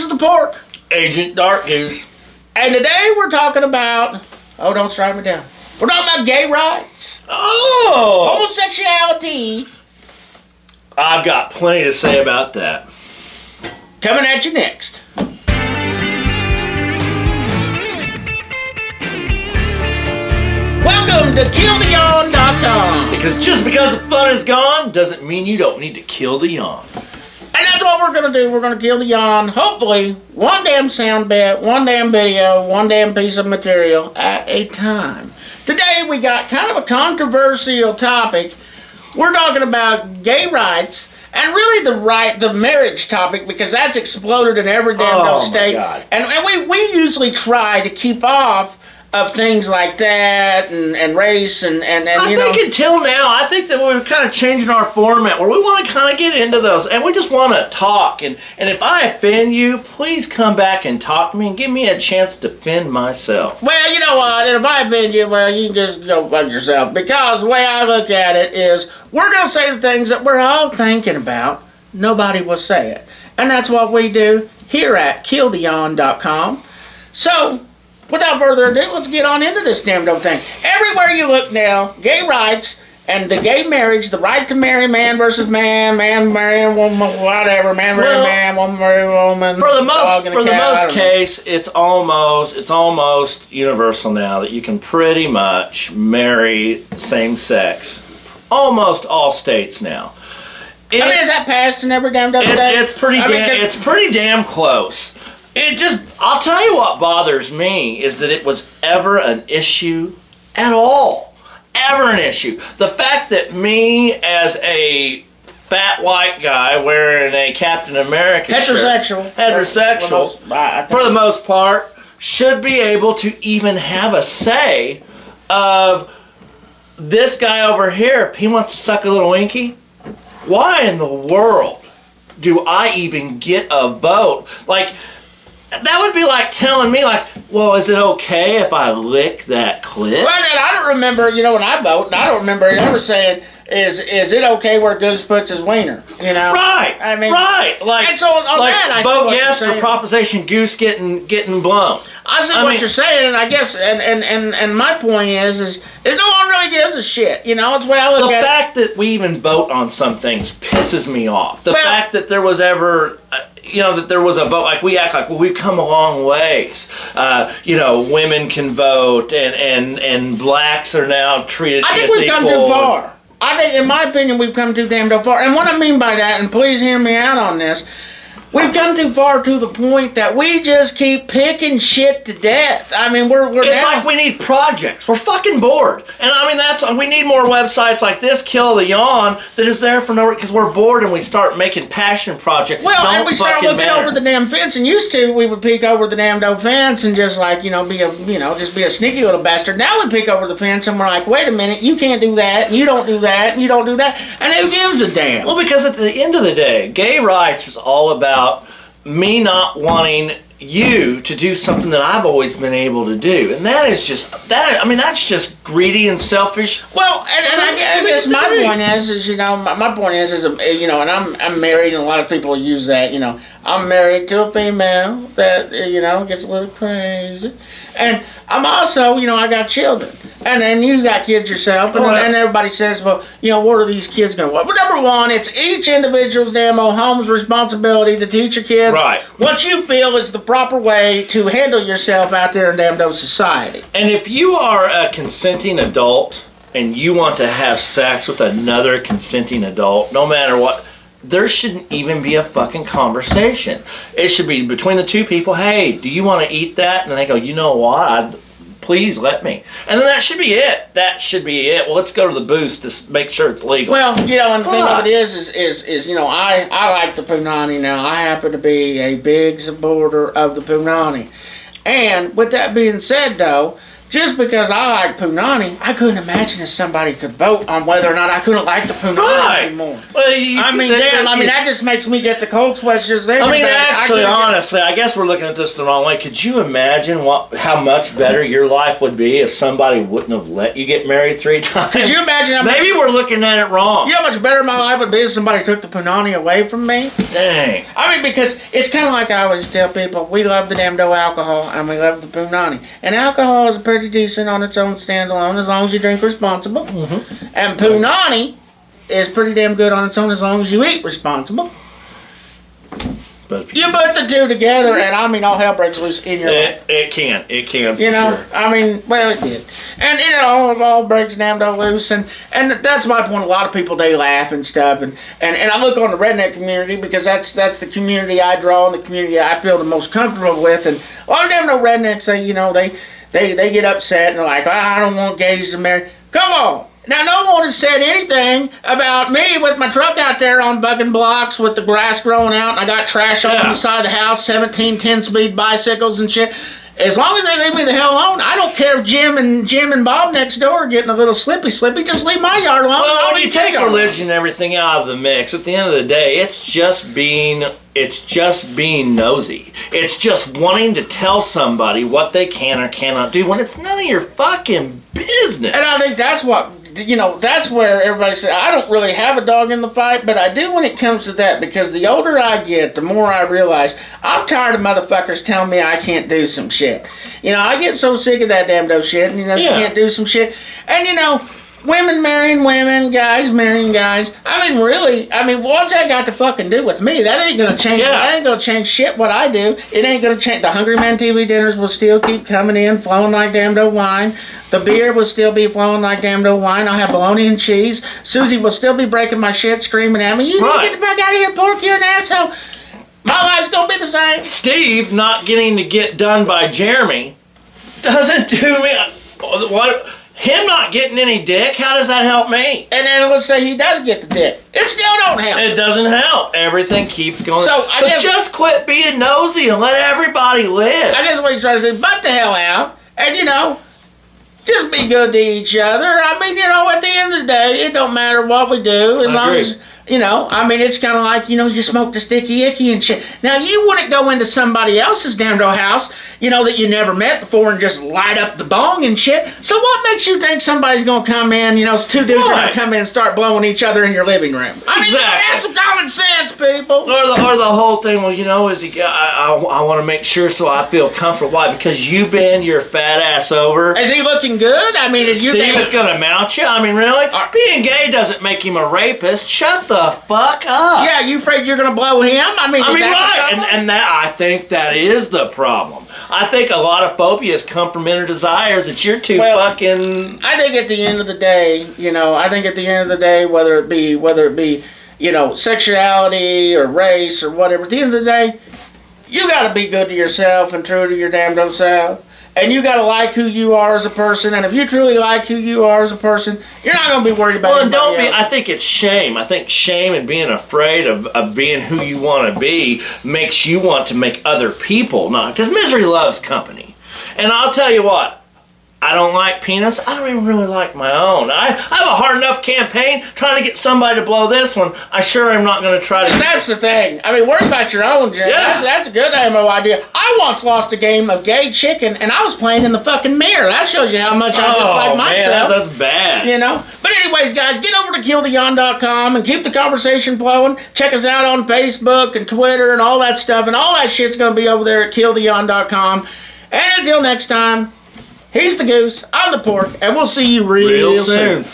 is the Pork. Agent Dark Goose. And today we're talking about... Oh, don't strike me down. We're talking about gay rights. Oh! Homosexuality. I've got plenty to say about that. Coming at you next. Welcome to KillTheYawn.com. Because just because the fun is gone doesn't mean you don't need to kill the yawn. And that's what we're going to do. We're going to kill the yawn. Hopefully, one damn sound bit, one damn video, one damn piece of material at a time. Today, we got kind of a controversial topic. We're talking about gay rights and really the marriage topic, because that's exploded in every damn state. God. And we usually try to keep off of things like that and race and I think until now, I think that we're kind of changing our format where we want to kind of get into those and we just want to talk. And if I offend you, please come back and talk to me and give me a chance to defend myself. Well, you know what? And if I offend you, well, you can just go fuck yourself. Because the way I look at it is, we're going to say the things that we're all thinking about. Nobody will say it. And that's what we do here at KillTheYawn.com. So, without further ado, let's get on into this damn dope thing. Everywhere you look now, gay rights and the gay marriage, the right to marry man versus man, man marrying woman, whatever, man marrying man, woman marrying woman. For the most case, it's almost universal now that you can pretty much marry same sex. Almost all states now. Is that passed in every damn state? It's pretty damn close. I'll tell you what bothers me is that it was ever an issue at all. Ever an issue. The fact that me as a fat white guy wearing a Captain America heterosexual, for the most part, should be able to even have a say of this guy over here, if he wants to suck a little winky, why in the world do I even get a vote? Like, that would be like telling me, like, well, is it okay if I lick that clit? Well, and I don't remember, when I vote, and I don't remember ever saying, is it okay where Goose puts his wiener, Right, right. Like, and so on that, I vote yes for Proposition Goose getting blown. I see what you're saying, and I guess, and my point is no one really gives a shit, it's the way I look at it. The fact that we even vote on some things pisses me off. The fact that there was ever... that there was a vote, like we act like, well, we've come a long ways. Women can vote, and blacks are now treated as equal. I think we've come too far. I think, in my opinion, we've come too damn far. And what I mean by that, and please hear me out on this, we've come too far to the point that we just keep picking shit to death. We're It's like we need projects. We're fucking bored. And we need more websites like this, Kill the Yawn, that is there for no reason, because we're bored and we start making passion projects. Well, and we start looking over the damn fence, and used to, we would peek over the damn fence and just like, be a sneaky little bastard. Now we peek over the fence and we're like, wait a minute, you can't do that, and you don't do that, and you don't do that, and who gives a damn? Well, because at the end of the day, gay rights is all about me not wanting you to do something that I've always been able to do, and that's just greedy and selfish. Well, and I guess my point is my point is and I'm married, and a lot of people use that. I'm married to a female that gets a little crazy, and I'm also I got children, and then you got kids yourself, and everybody says, well, what are these kids going to want? Well, number one, it's each individual's damn old home's responsibility to teach your kids what you feel is the proper way to handle yourself out there in damn society. And if you are a consenting adult and you want to have sex with another consenting adult, no matter what, there shouldn't even be a fucking conversation. It should be between the two people. Hey, do you want to eat that? And they go, you know what? Please let me. And then that should be it. That should be it. Well, let's go to the booth to make sure it's legal. Well, and the thing of it is I like the punani now. I happen to be a big supporter of the punani. And with that being said, though, just because I like punani, I couldn't imagine if somebody could vote on whether or not I couldn't like the punani anymore. Well, that just makes me get the cold sweats just there. I mean, actually, honestly, I guess we're looking at this the wrong way. Could you imagine how much better your life would be if somebody wouldn't have let you get married 3 times? Could you imagine? Maybe we're looking at it wrong. You know how much better my life would be if somebody took the punani away from me? Dang. I mean, because it's kind of like I always tell people, we love the damn dough alcohol and we love the punani. And alcohol is pretty decent on its own standalone as long as you drink responsible. Mm-hmm. And punani is pretty damn good on its own as long as you eat responsible. But if you put the two together, and I mean, all hell breaks loose in your life. It can. You know, sure. I mean, well, it did. And, you know, it all breaks damn loose. And that's my point. A lot of people, they laugh and stuff. And I look on the redneck community because that's the community I draw and the community I feel the most comfortable with. And a lot of them rednecks, they get upset and they're like, I don't want gays to marry. Come on. Now, no one has said anything about me with my truck out there on bucking blocks with the grass growing out, and I got trash all on the side of the house, 17 10-speed bicycles and shit. As long as they leave me the hell alone, I don't care if Jim and Bob next door are getting a little slippy. Just leave my yard alone. Well, when you take religion and everything out of the mix, at the end of the day, it's just being nosy. It's just wanting to tell somebody what they can or cannot do when it's none of your fucking business. And I think that's what, that's where everybody says, I don't really have a dog in the fight, but I do when it comes to that, because the older I get, the more I realize I'm tired of motherfuckers telling me I can't do some shit. I get so sick of that damn dope shit, and you can't do some shit. And women marrying women, guys marrying guys. Really, what's that got to fucking do with me? That ain't gonna change. That ain't gonna change shit what I do. It ain't gonna change. The Hungry Man TV dinners will still keep coming in, flowing like damn dope wine. The beer will still be flowing like damn dope wine. I'll have bologna and cheese. Susie will still be breaking my shit, screaming at me, you need to get the fuck out of here, Pork, you're an asshole. My life's gonna be the same. Steve not getting to get done by Jeremy doesn't do me. What? Him not getting any dick, how does that help me? And then let's say he does get the dick. It still don't help. It doesn't help. Everything keeps going. So just quit being nosy and let everybody live. I guess what he's trying to say, butt the hell out. And, just be good to each other. At the end of the day, it don't matter what we do. As long as, it's kind of like, you smoke the sticky icky and shit. Now, you wouldn't go into somebody else's damn house, that you never met before and just light up the bong and shit. So what makes you think somebody's going to come in, two dudes are going to come in and start blowing each other in your living room? Exactly. That's some common sense, people. Or the whole thing, I want to make sure so I feel comfortable. Why? Because you bend your fat ass over. Is he looking good? Is you Steve is going to mount you? Really? Being gay doesn't make him a rapist. Shut the fuck up. Yeah, you afraid you're going to blow him? Right. And that, I think that is the problem. I think a lot of phobias come from inner desires that you're too fucking... I think at the end of the day, whether it be, sexuality or race or whatever, at the end of the day, you got to be good to yourself and true to your damn old self. And you got to like who you are as a person. And if you truly like who you are as a person, you're not going to be worried about anybody else. I think it's shame. I think shame and being afraid of being who you want to be makes you want to make other people not. Because misery loves company. And I'll tell you what. I don't like penis. I don't even really like my own. I have a hard enough campaign trying to get somebody to blow this one. I sure am not going to try to... That's the thing. Worry about your own, Jim. Yeah. That's a good ammo idea. I once lost a game of gay chicken, and I was playing in the fucking mirror. That shows you how much I dislike myself. Man, that's bad. But anyways, guys, get over to killtheon.com and keep the conversation flowing. Check us out on Facebook and Twitter and all that stuff, and all that shit's going to be over there at killtheon.com. And until next time... He's the Goose, I'm the Pork, and we'll see you real soon.